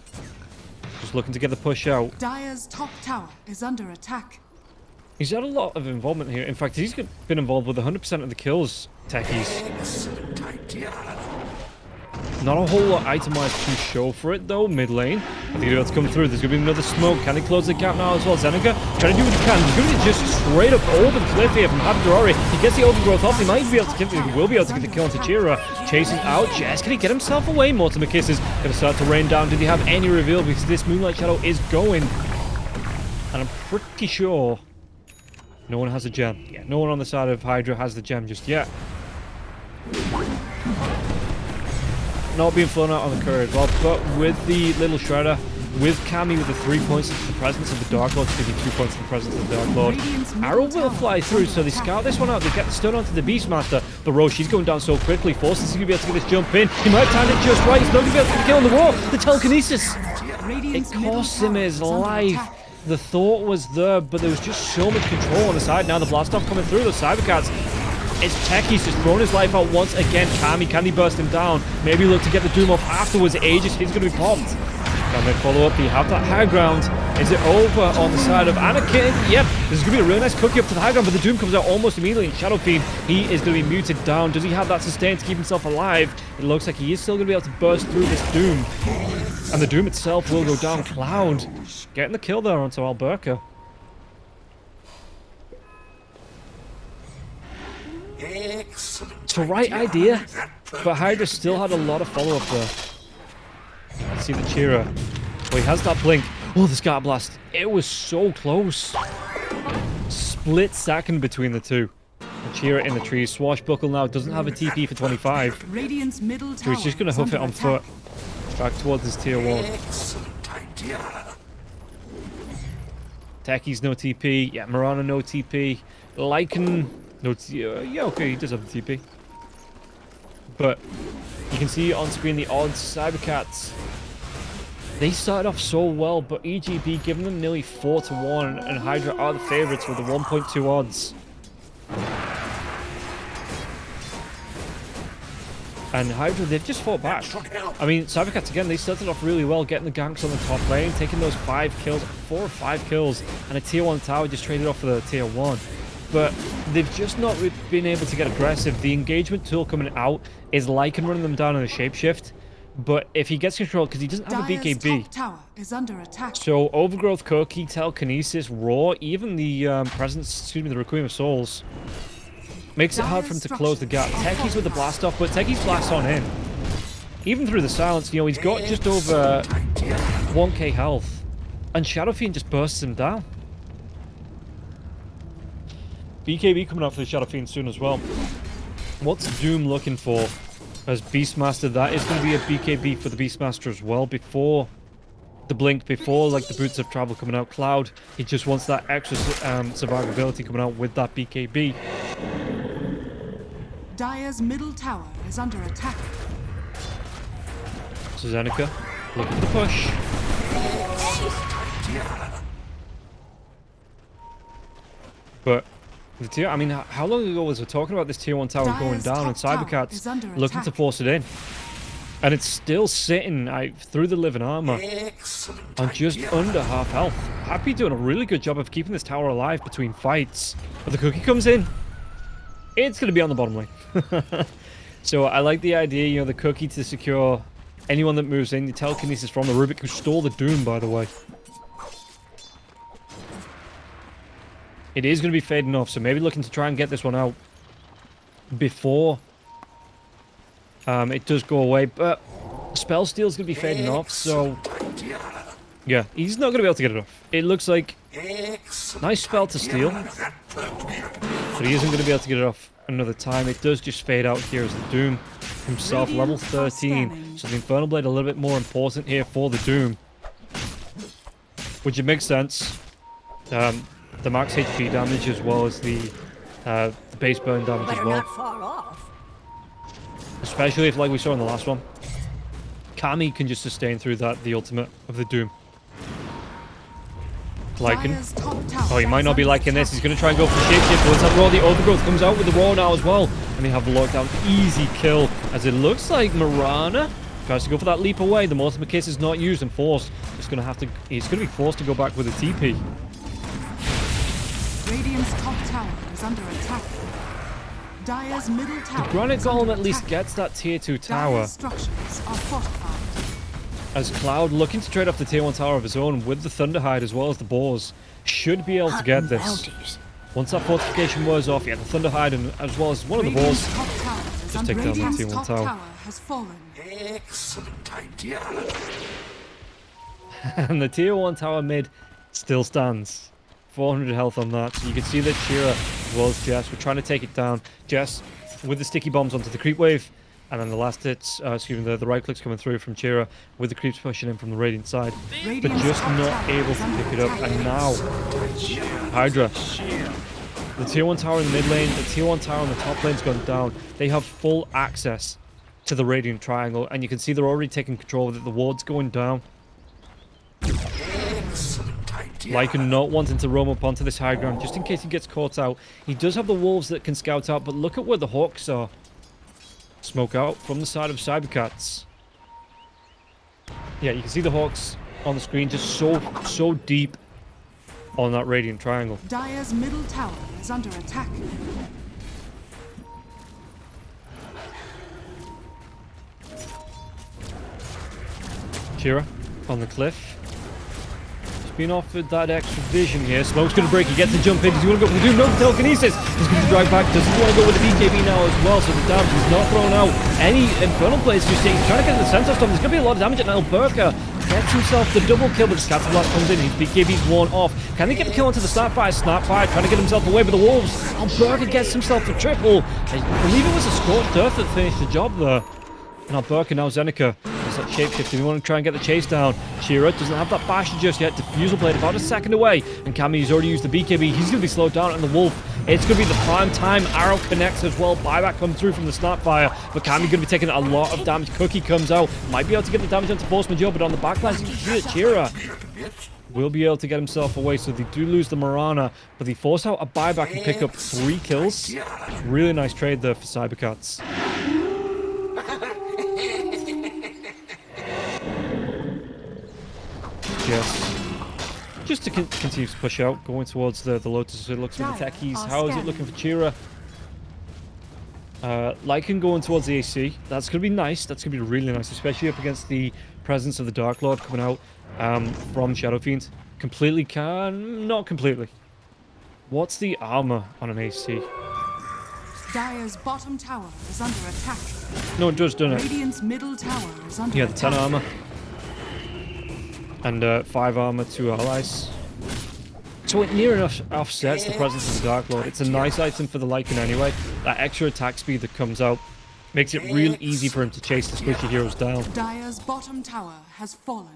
just looking to get the push out. Dire's top tower is under attack. He's had a lot of involvement here. In fact, he's been involved with 100% of the kills, Techies. Excellent idea. Not a whole lot itemized to show for it, though, mid lane. I think he's about to come through. There's going to be another smoke. Can he close the gap now as well? Zeneca trying to do what he can. He's going to be just straight up over the cliff here from HYDRA. He gets the overgrowth off. He might be able to he will be able to get the kill onto Chira. Chasing out Jess. Can he get himself away? Mortimer Kisses going to start to rain down. Did he have any reveal? Because this Moonlight Shadow is going. And I'm pretty sure no one has a gem. Yeah, no one on the side of HYDRA has the gem just yet. Not being flown out on the courier as well, but with the little Shredder, with Kami with the 3 points into the presence of the Dark Lord, to give you 2 points in the presence of the Dark Lord. Arrow will fly through, so they scout this one out. They get the stun onto the Beastmaster, but Roshi's going down so quickly. Forces is going to be able to get this jump in. He might have timed it just right. He's not going to be able to get the kill on the wall. The telekinesis! It cost him his life. The thought was there, but there was just so much control on the side. Now the blast off coming through, the Cybercats. It's Techies just thrown his life out once again. Kami, can he burst him down? Maybe look to get the Doom off afterwards. Aegis, he's going to be popped. Can they follow up? They have that high ground. Is it over on the side of Anakin? Yep, this is going to be a really nice cookie up to the high ground, but the Doom comes out almost immediately. And Shadow Fiend, he is going to be muted down. Does he have that sustain to keep himself alive? It looks like he is still going to be able to burst through this Doom. And the Doom itself will go down. Cloud getting the kill there onto Alberca. Excellent. It's the right idea, but HYDRA still had a lot of follow-up there. Let's see the Chira. Oh, he has that blink. Oh, the Scatter Blast. It was so close. Split second between the two. And Chira in the trees. Swashbuckle now doesn't have a TP for 25. Radiant's middle So tower he's just going to is hoof it under on attack. foot. Back towards his tier 1. Excellent idea. Techies no TP. Yeah, Mirana no TP. Lycan no TP. Yeah, okay, he does have the TP. But you can see on screen the odds. Cybercats, they started off so well, but EGB giving them nearly 4-1, and HYDRA are the favourites with the 1.2 odds. And HYDRA, they've just fought back. I mean, Cybercats, again, they started off really well, getting the ganks on the top lane, taking those 4 or 5 kills, and a tier 1 tower just traded off for the tier 1. But they've just not been able to get aggressive. The engagement tool coming out is Lycan running them down in a shapeshift. But if he gets control, because he doesn't have a Dire's BKB. top tower is under attack. So Overgrowth, Cookie, Telekinesis, Roar, even the the Requiem of Souls, makes it hard for him to close the gap. Techies with the blast off, but Techies blast on in. Even through the silence, you know, he's got just over 1k health. And Shadow Fiend just bursts him down. BKB coming out for the Shadow Fiend soon as well. What's Doom looking for as Beastmaster? That is going to be a BKB for the Beastmaster as well before the blink, before like the Boots of Travel coming out. Cloud, he just wants that extra survivability coming out with that BKB. Dire's middle tower is under attack. So Zeneca, looking for the push. But the tier, I mean, how long ago was we talking about this tier 1 tower going down, and Cybercats looking to force it in? And it's still sitting through the living armor on just under half health. Happy doing a really good job of keeping this tower alive between fights. But the cookie comes in. It's going to be on the bottom lane. So I like the idea, you know, the cookie to secure anyone that moves in. The telekinesis from the Rubik, who stole the Doom, by the way. It is going to be fading off, so maybe looking to try and get this one out before it does go away. But Spell Steal's going to be fading off, so yeah, he's not going to be able to get it off. It looks like nice spell to steal, but he isn't going to be able to get it off another time. It does just fade out here as the Doom himself, level 13. So the Infernal Blade a little bit more important here for the Doom, which it makes sense. The max HP damage as well as the base burn damage as well. Not far off. Especially if, like we saw in the last one, Kami can just sustain through that, the ultimate of the Doom. Lycan. Oh, he might not be liking this. He's going to try and go for Shapeshift. Once that Roar, the Overgrowth comes out with the Roar now as well. And they have the lockdown. Easy kill. As it looks like Mirana tries to go for that leap away. The Mortimer Kiss is not used and forced. He's going to be forced to go back with a TP. Radiant's top tower is under attack. Dire's middle tower. The Granite is under Golem at least attack. gets that tier 2 tower. Dire's structures are fortified. As Cloud, looking to trade off the tier 1 tower of his own with the Thunderhide as well as the Boars, should be able to get this. Once that fortification wears off, yeah, the Thunderhide and as well as one of the Boars, Radiant's top tower is just under take down that Radiant's tier 1 top tower. tower has fallen. Excellent idea. And the tier 1 tower mid still stands. 400 health on that, so you can see that Shira as well as Jess, we're trying to take it down. Jess with the sticky bombs onto the creep wave, and then the last hits, the right clicks coming through from Shira with the creeps pushing in from the Radiant side, but Radiant's just top not tower able is to under pick it up. attack. And now HYDRA, the tier 1 tower in the mid lane, the tier 1 tower in the top lane's gone down. They have full access to the Radiant Triangle, and you can see they're already taking control of it. The ward's going down. Lycan not wanting to roam up onto this high ground just in case he gets caught out. He does have the wolves that can scout out, but look at where the hawks are. Smoke out from the side of cybercats. Yeah, you can see the hawks on the screen just so deep on that Radiant Triangle. Dire's middle tower is under attack. Shira on the cliff. Being offered that extra vision here. Smoke's going to break. He gets the jump in. He's going to go for the Doom. No, the telekinesis. He's going to drive back. Doesn't want to go with the BKB now as well. So the damage is not thrown out. Any Infernal Blades just he's trying to get in the center storm. There's going to be a lot of damage at now. Burka gets himself the double kill, but the Scatter Blast comes in. His BKB's worn off. Can he get the kill onto the Snapfire? Snapfire trying to get himself away with the Wolves. Oh, Burka gets himself a triple. I believe it was a Scorched Earth that finished the job there. Now Burka, now Zeneca. That shapeshifting. We want to try and get the chase down. Shira doesn't have that bash just yet. Diffusal Blade about a second away. And Kami's already used the BKB. He's going to be slowed down. And the Wolf, it's going to be the prime time. Arrow connects as well. Buyback comes through from the Snapfire. But Kami going to be taking a lot of damage. Cookie comes out. Might be able to get the damage onto Force Majeure. But on the backlines, you can see that Shira will be able to get himself away. So they do lose the Mirana. But they force out a buyback and pick up 3 kills. Really nice trade there for cybercats. Yes. Just to continue to push out, going towards the Lotus. It looks for the techies. How is it looking for Shira? Lycan going towards the AC. That's going to be nice. That's going to be really nice, especially up against the presence of the Dark Lord coming out from Shadow Fiend. Completely not completely. What's the armor on an AC? Dire's bottom tower is under attack. No, it does, doesn't it? Radiant's middle tower is under Yeah, attack. the 10 armor. And 5 armor, 2 allies. So it near enough offsets the presence of the Dark Lord. It's a nice item for the Lycan anyway. That extra attack speed that comes out makes it real easy for him to chase the squishy heroes down. Dire's bottom tower has fallen.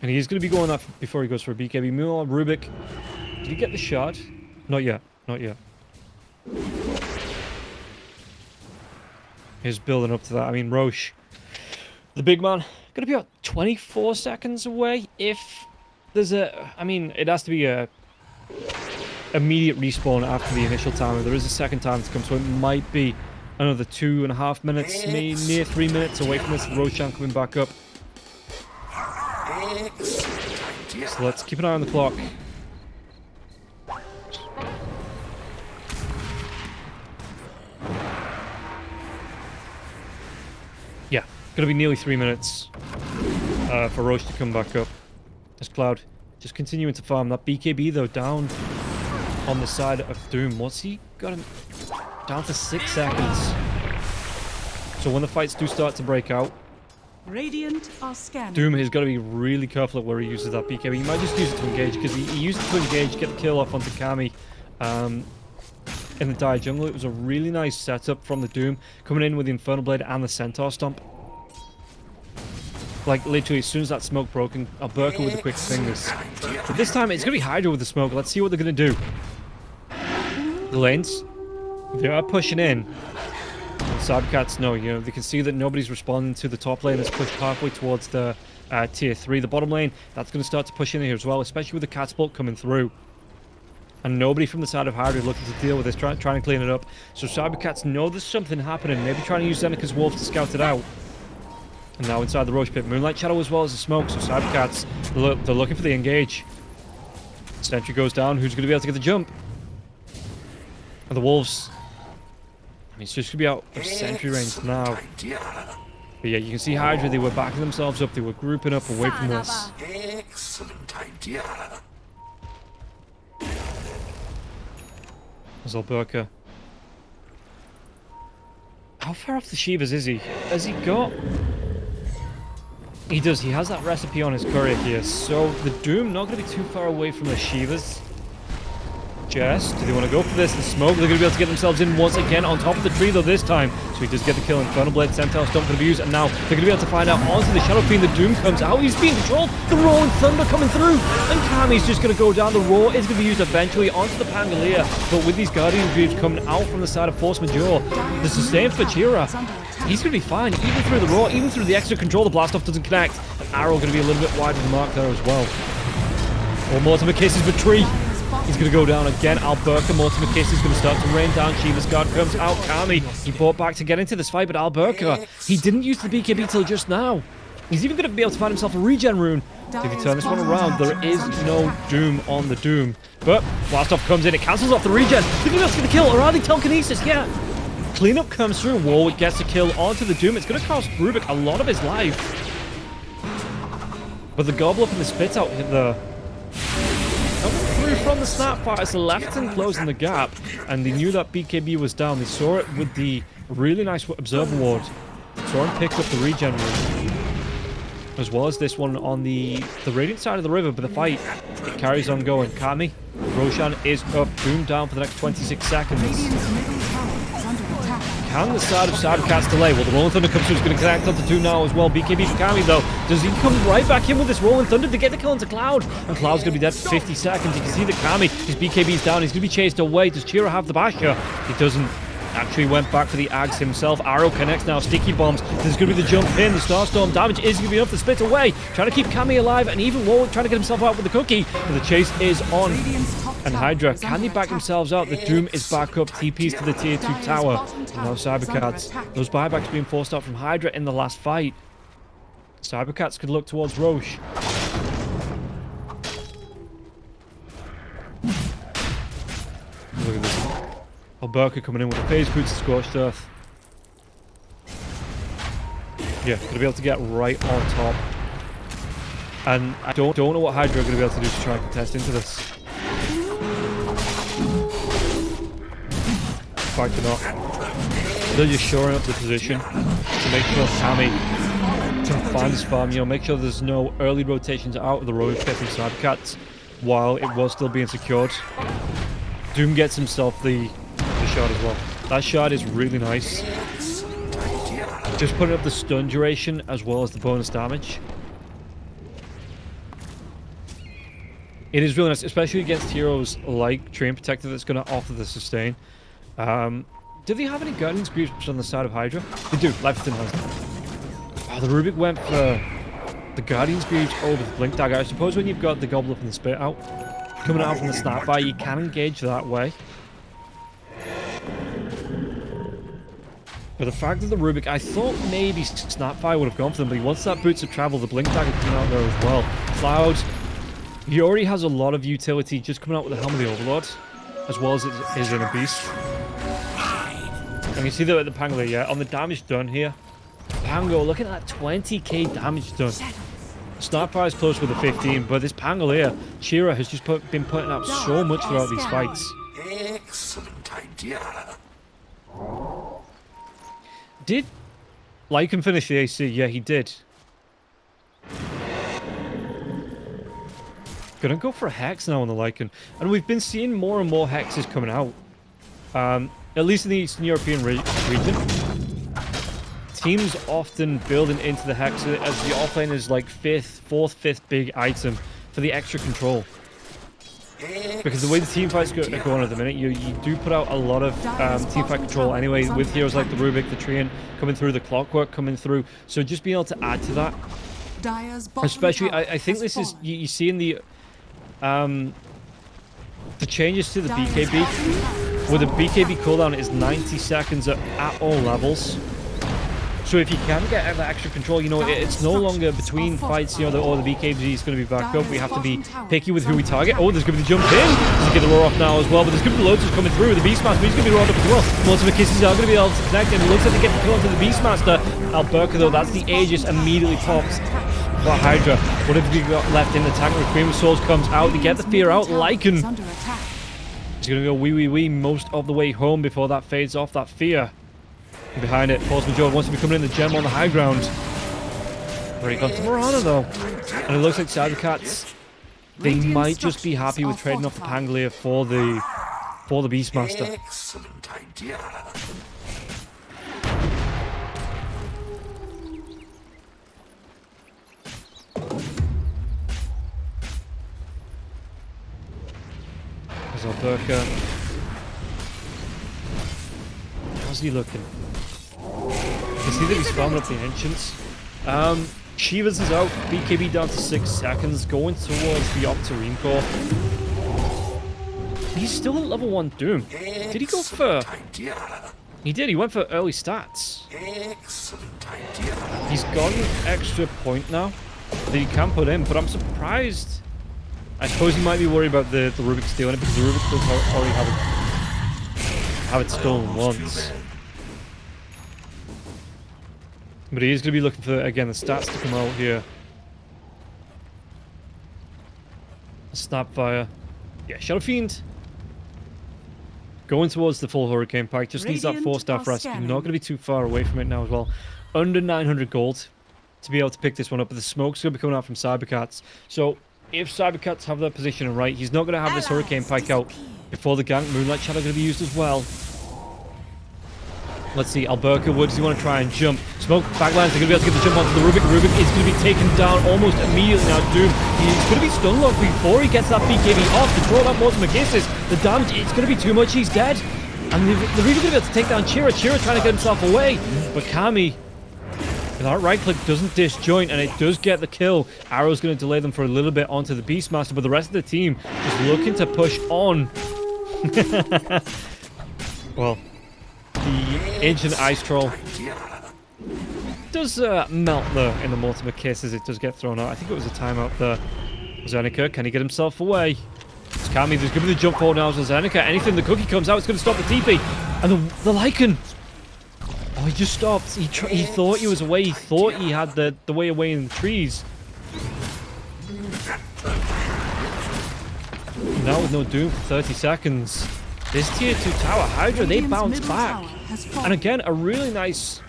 And he's going to be going that before he goes for a BKB. Meanwhile, Rubik, did he get the shot? Not yet. Not yet. He's building up to that. I mean, Roche, the big man, going to be about 24 seconds away. If there's I mean, it has to be a immediate respawn after the initial timer. There is a second time to come, so it might be another 2.5 minutes, maybe near 3 minutes away from this. Roshan coming back up. So let's keep an eye on the clock. Yeah, gonna be nearly 3 minutes for Roche to come back up. As Cloud Just continuing to farm. That BKB, though, down on the side of Doom. What's he got him? Down to 6 seconds. So when the fights do start to break out, Radiant are scanning. Doom has got to be really careful at where he uses that BKB. He might just use it to engage, because he used it to engage, get the kill off onto Kami in the Dire Jungle. It was a really nice setup from the Doom, coming in with the Infernal Blade and the Centaur Stomp. Like, literally, as soon as that smoke broke, and Alberca with the quick fingers. But this time, it's going to be HYDRA with the smoke. Let's see what they're going to do. The lanes, they are pushing in. Cybercats know, you know, they can see that nobody's responding to the top lane that's pushed halfway towards the tier 3. The bottom lane, that's going to start to push in here as well, especially with the catapult coming through. And nobody from the side of HYDRA looking to deal with this, trying to clean it up. So Cybercats know there's something happening, maybe trying to use Zenika's Wolf to scout it out. And now inside the Roche Pit, Moonlight Shadow as well as the smoke, so Cybercats, they're looking for the engage. Sentry goes down, who's going to be able to get the jump? And the Wolves... I mean, it's just going to be out of sentry range now. But yeah, you can see HYDRA, they were backing themselves up, they were grouping up away from this. Excellent idea. There's Alberca. How far off the Shivas is he? Has he got... He does, he has that recipe on his courier here, so the Doom not going to be too far away from the Shivas. Jess, do they want to go for this? The smoke, they're going to be able to get themselves in once again on top of the tree though this time. So he does get the kill. Infernal Blade, Centaur Stomp going to be used, and now they're going to be able to find out onto the Shadow Fiend. The Doom comes out, he's being controlled. The Rolling Thunder coming through, and Kami's just going to go down. The Roar is going to be used eventually onto the Pangolier, but with these Guardian Greaves coming out from the side of Force Majeure, the sustain for Chira, he's going to be fine, even through the Roar, even through the extra control. The Blast-Off doesn't connect. An arrow going to be a little bit wide of the mark there as well. Or Mortimer kisses the tree. He's going to go down again. Alberca, Mortimer Kiss is going to start to rain down. Shiva's guard comes out. Kami, he brought back to get into this fight, but Alberca, he didn't use the BKB till just now. He's even going to be able to find himself a regen rune. If you turn this one around, there is no Doom on the Doom. But Blast-Off comes in, it cancels off the regen. Did he not get the kill, or are they telekinesis? Yeah. Cleanup comes through. Warwick gets a kill onto the Doom. It's going to cost Rubik a lot of his life. But the Gobble Up and the Spit Out hit the... through from the Snapfire. It's the left and closing the gap, and they knew that BKB was down. They saw it with the really nice Observer Ward. Saw him pick up the regen room, as well as this one on the Radiant side of the river, but the fight, it carries on going. Kami, Roshan is up, Doom down for the next 26 seconds. Radiant's middle tower is under attack. Can the side of Cybercats delay? Well, the Rolling Thunder comes through, it's going to connect onto Doom now as well. BKB for Kami though. Does he come right back in with this Rolling Thunder to get the kill into Cloud? And Cloud's going to be dead for 50 seconds. You can see that Kami, his BKB's down, he's going to be chased away. Does Chira have the Basher? He doesn't. Actually went back for the Ags himself. Arrow connects now. Sticky bombs. There's going to be the jump in. The Starstorm damage is going to be enough to split away. Trying to keep Kami alive, and even Warwick trying to get himself out with the cookie. But the chase is on. And HYDRA, can they back themselves out? The Doom is back up. TPs to the tier 2 tower. And now Cybercats. Those buybacks being forced out from HYDRA in the last fight. Cybercats could look towards Roche. Look at this. Alberca coming in with a phase boots to Scorched Earth. Yeah, going to be able to get right on top. And I don't know what HYDRA are going to be able to do to try and contest into this. In fact, they're not. They're just shoring up the position to make sure Kami can find his farm. You know, make sure there's no early rotations out of the road pit from Cybercats while it was still being secured. Doom gets himself the shot as well. That shot is really nice. Just putting up the stun duration as well as the bonus damage. It is really nice, especially against heroes like Train Protector that's going to offer the sustain. Do they have any Guardian's Greaves on the side of HYDRA? They do. Lifeston has them. Oh, the Rubik went for the Guardian's Greaves over the Blink Dagger. I suppose when you've got the Gobble Up and the Spit Out coming out from the Snapfire, you can engage that way. But the fact that the Rubik, I thought maybe Snapfire would have gone for them, but he wants that Boots of Travel, the Blink Dagger coming out there as well. Cloud, he already has a lot of utility just coming out with the Helm of the Overlord, as well as his Inner Beast. And you see that at the Pangolier, yeah, on the damage done here. Pango, looking at that 20k damage done. Snapfire is close with a 15, but this Pangolier, HYDRA has just been putting out so much throughout these fights. Excellent idea. Did Lycan finish the AC? Yeah, he did. Gonna go for a Hex now on the Lycan. And we've been seeing more and more Hexes coming out. At least in the Eastern European region. Teams often building into the Hex as the offlane is like fourth, fifth big item for the extra control. Because the way the team fights are going at the minute, you do put out a lot of team fight control anyway, with heroes like the Rubik, the Treant coming through, the Clockwork coming through. So just being able to add to that. Especially, I think this is, you see in the changes to the BKB, where the BKB cooldown is 90 seconds at all levels. So if you can get that extra control, you know, it's no longer between fights, you know, or the BKB is going to be back up. We have to be picky with who we target. Oh, there's going to be the jump in. There's get the roar off now as well, but there's going to be loads coming through. The Beastmaster, he's going to be roared up as well. Multiple kisses are going to be able to connect, and it looks like they get the kill onto the Beastmaster. Alberca, though, that's the Aegis, immediately pops. But HYDRA, what have we got left in the tank? The Cream of Souls comes out. They get the fear out. Lycan is going to go wee most of the way home before that fades off. That fear. Behind it, Force Majeure wants to be coming in the gem on the high ground. Break onto Marana though. And it looks like cybercats, they might just be happy with trading off the Pangolier for the Beastmaster. Excellent idea. There's Alberca. How's he looking? You can see that he's farming up the Ancients. Shivas is out. BKB down to 6 seconds. Going towards the Octarine Core. He's still at level 1 Doom. Did he go for... He did. He went for early stats. Excellent idea. He's got an extra point now that he can put in, but I'm surprised. I suppose he might be worried about the Rubik stealing it, because the Rubik does already have it stolen once. But he is going to be looking for, again, the stats to come out here. Snapfire. Yeah, Shadow Fiend. Going towards the full Hurricane Pike. Just needs that 4-star recipe. Not going to be too far away from it now as well. Under 900 gold to be able to pick this one up. But the smoke's going to be coming out from cybercats. So if cybercats have their position right, he's not going to have this Hurricane Pike out before the gank. Moonlight Shadow going to be used as well. Let's see, Alberca, what does he want to try and jump? Smoke, backlines, they're going to be able to get the jump onto the Rubik. Rubik is going to be taken down almost immediately now. Doom, he's going to be stun locked before he gets that BKB off to draw that multiple kisses. The damage, it's going to be too much, he's dead. And they're really going to be able to take down HYDRA. HYDRA trying to get himself away. But Kami, with that right click, doesn't disjoint, and it does get the kill. Arrow's going to delay them for a little bit onto the Beastmaster, but the rest of the team just looking to push on. Well, the Ancient Ice Troll does melt though in the multiple kisses. It does get thrown out. I think it was a timeout there. Zenica, can he get himself away? It's Kami, there's going to be the jump forward now as Zenica. Anything the cookie comes out, it's going to stop the TP. And the Lycan. Oh, he just stopped. He thought he was away. He thought he had the way away in the trees. Now with no Doom for 30 seconds. This tier 2 tower, HYDRA, they bounce back. And again, a really nice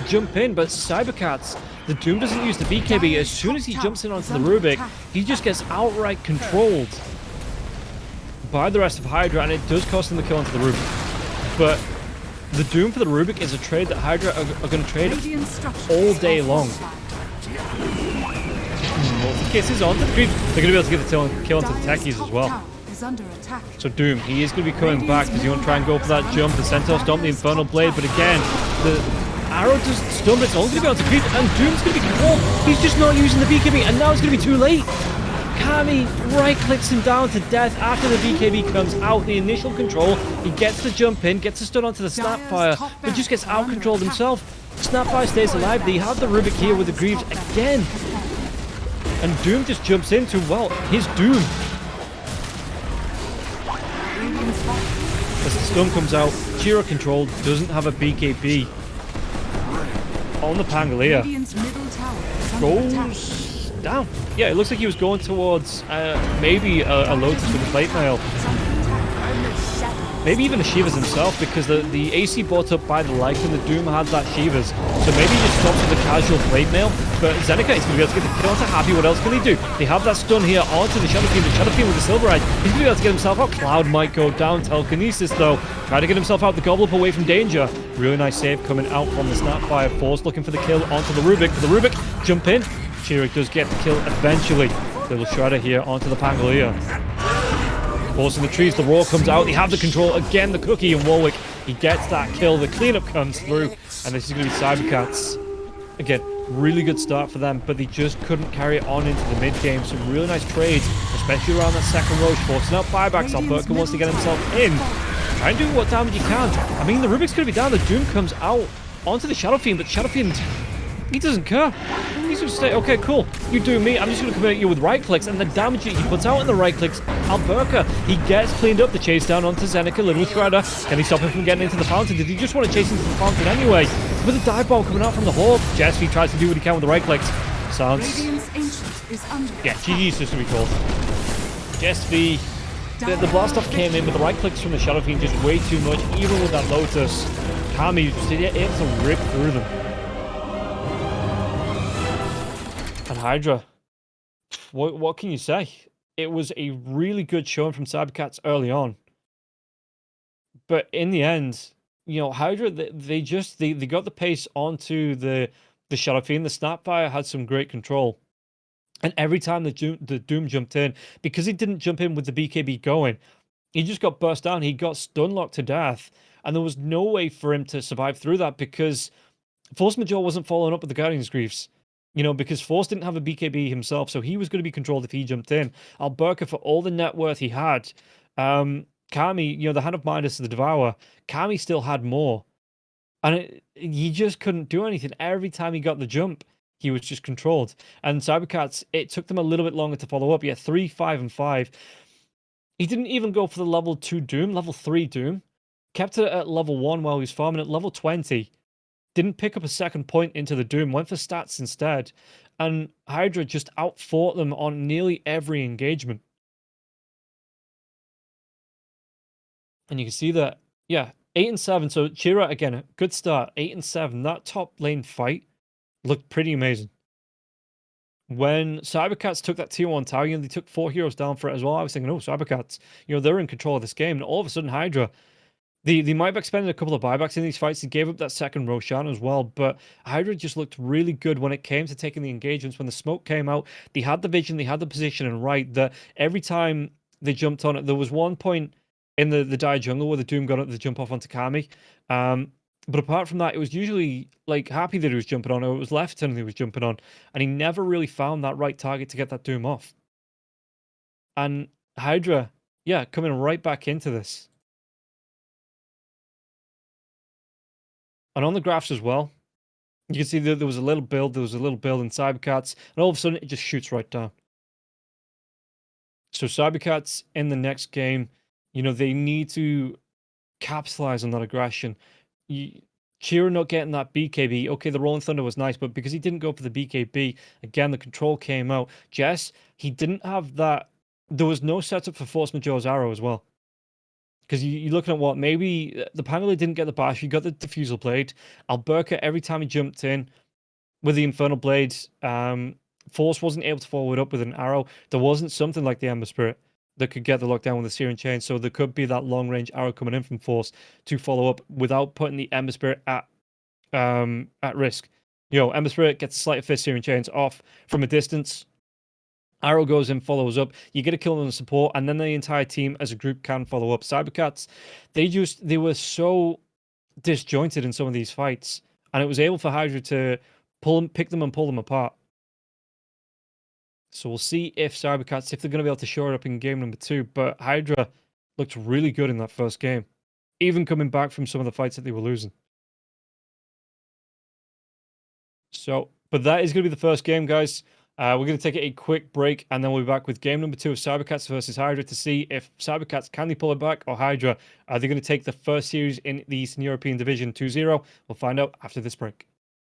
jump in, but cybercats, the Doom doesn't use the BKB. As soon as he jumps in onto the Rubik, he just gets outright controlled by the rest of HYDRA, and it does cost him the kill onto the Rubik. But the Doom for the Rubik is a trade that HYDRA are going to trade all day long. Multi-kisses onto the creep. They're going to be able to get the kill onto the techies as well. So Doom, he is going to be coming back. Does he want to try and go for that jump? The Centaur stomp, the Infernal Blade, but again, the arrow does stun, but it's only going to be able to creep, and Doom's going to be controlled. He's just not using the BKB, and now it's going to be too late. Kami right-clicks him down to death after the BKB comes out. The initial control, he gets the jump in, gets the stun onto the Snapfire, but just gets out-controlled himself. Snapfire stays alive. They have the Rubik here with the Greaves again. And Doom just jumps into, well, his Doom. As the stun comes out, HYDRA controlled, doesn't have a BKB on the Pangolier. Goes down. Yeah, it looks like he was going towards maybe a Lotus with a plate mail. Maybe even a Shivas himself, because the AC brought up by the Lycan and the Doom had that Shivas. So maybe he just stops with a casual plate mail. But Zeneca is going to be able to get the kill onto Happy. What else can he do? They have that stun here onto the Shadow Fiend. The Shadow Fiend with the Silver Edge. He's going to be able to get himself out. Cloud might go down. Telekinesis, though. Try to get himself out. The Gobble Up away from danger. Really nice save coming out from the Snapfire. Force looking for the kill onto the Rubik. The Rubik, jump in. Chirik does get the kill eventually. Little Shredder here onto the Pangolier. Forcing the trees, the Roar comes out. They have the control again. The Cookie and Warwick. He gets that kill. The cleanup comes through. And this is going to be Cybercats. Again, really good start for them, but they just couldn't carry it on into the mid-game. Some really nice trades, especially around that second Roche. Forcing out buybacks. Alberca wants to get himself in. Try and do what damage he can. I mean, the Rubik's going to be down. The Doom comes out onto the Shadow Fiend, but Shadow Fiend, he doesn't care. He's just say, okay, cool, you do me, I'm just going to come at you with right clicks, and the damage that he puts out in the right clicks, Alberca, he gets cleaned up. The chase down onto Zeneca, Little Shredder. Can he stop him from getting into the fountain? Did he just want to chase into the fountain anyway? With a dive bomb coming out from the Hawk, Jesvi tries to do what he can with the right clicks. Sounds... yeah, GG's just to be called. Jesvi, the blast off came in, but the right clicks from the Shadow Fiend just way too much, even with that Lotus. Kami just able to rip through them. And HYDRA, what can you say? It was a really good showing from Cybercats early on. But in the end, you know, HYDRA, they got the pace onto the Shadow Fiend. The Snapfire had some great control. And every time the Doom jumped in, because he didn't jump in with the BKB going, he just got burst down. He got stun locked to death. And there was no way for him to survive through that, because Force Majeure wasn't following up with the Guardian's Griefs. You know, because Force didn't have a BKB himself, so he was going to be controlled if he jumped in. Alberca, for all the net worth he had, Kami, you know, the Hand of Midas, the Devourer, Kami still had more. And he just couldn't do anything. Every time he got the jump, he was just controlled. And Cybercats, it took them a little bit longer to follow up. Yeah, 3, 5, and 5. He didn't even go for the level 2 Doom, level 3 Doom. Kept it at level 1 while he was farming at level 20. Didn't pick up a second point into the Doom, went for stats instead. And HYDRA just outfought them on nearly every engagement. And you can see that, yeah, 8 and 7. So Chira, again, a good start. 8 and 7. That top lane fight looked pretty amazing. When Cybercats took that tier 1 tower, you know, they took 4 heroes down for it as well. I was thinking, oh, Cybercats, you know, they're in control of this game. And all of a sudden, HYDRA, they might have expended a couple of buybacks in these fights. They gave up that second Roshan as well, but HYDRA just looked really good when it came to taking the engagements. When the smoke came out, they had the vision, they had the position, and right, that every time they jumped on it, there was one point in the dire jungle where the Doom got up to jump off onto Kami. But apart from that, it was usually like Happy that he was jumping on, or it was Lefton he was jumping on, and he never really found that right target to get that Doom off. And HYDRA, yeah, coming right back into this. And on the graphs as well, you can see that there was a little build, in Cybercats, and all of a sudden it just shoots right down. So Cybercats in the next game, you know, they need to capitalize on that aggression. Chira not getting that BKB. Okay, the Rolling Thunder was nice, but because he didn't go for the BKB, again, the control came out. Jess, he didn't have that. There was no setup for Force Majeure's arrow as well. Because you're looking at what? Maybe the Pangolin didn't get the bash. You got the Diffusal Blade. Alberca, every time he jumped in with the Infernal Blades, Force wasn't able to follow it up with an arrow. There wasn't something like the Ember Spirit that could get the lockdown with the Searing Chain. So there could be that long-range arrow coming in from Force to follow up without putting the Ember Spirit at risk. You know, Ember Spirit gets a Sleight of Fist, Searing Chains off from a distance. Arrow goes in, follows up. You get a kill on the support, and then the entire team as a group can follow up. Cybercats, they were so disjointed in some of these fights, and it was able for HYDRA to pick them and pull them apart. So we'll see if Cybercats, if they're going to be able to show it up in game number 2. But HYDRA looked really good in that first game, even coming back from some of the fights that they were losing. So, but that is going to be the first game, guys. We're going to take a quick break, and then we'll be back with game number 2 of Cybercats versus HYDRA to see if Cybercats, can they pull it back, or HYDRA, are they going to take the first series in the Eastern European Division 2-0? We'll find out after this break.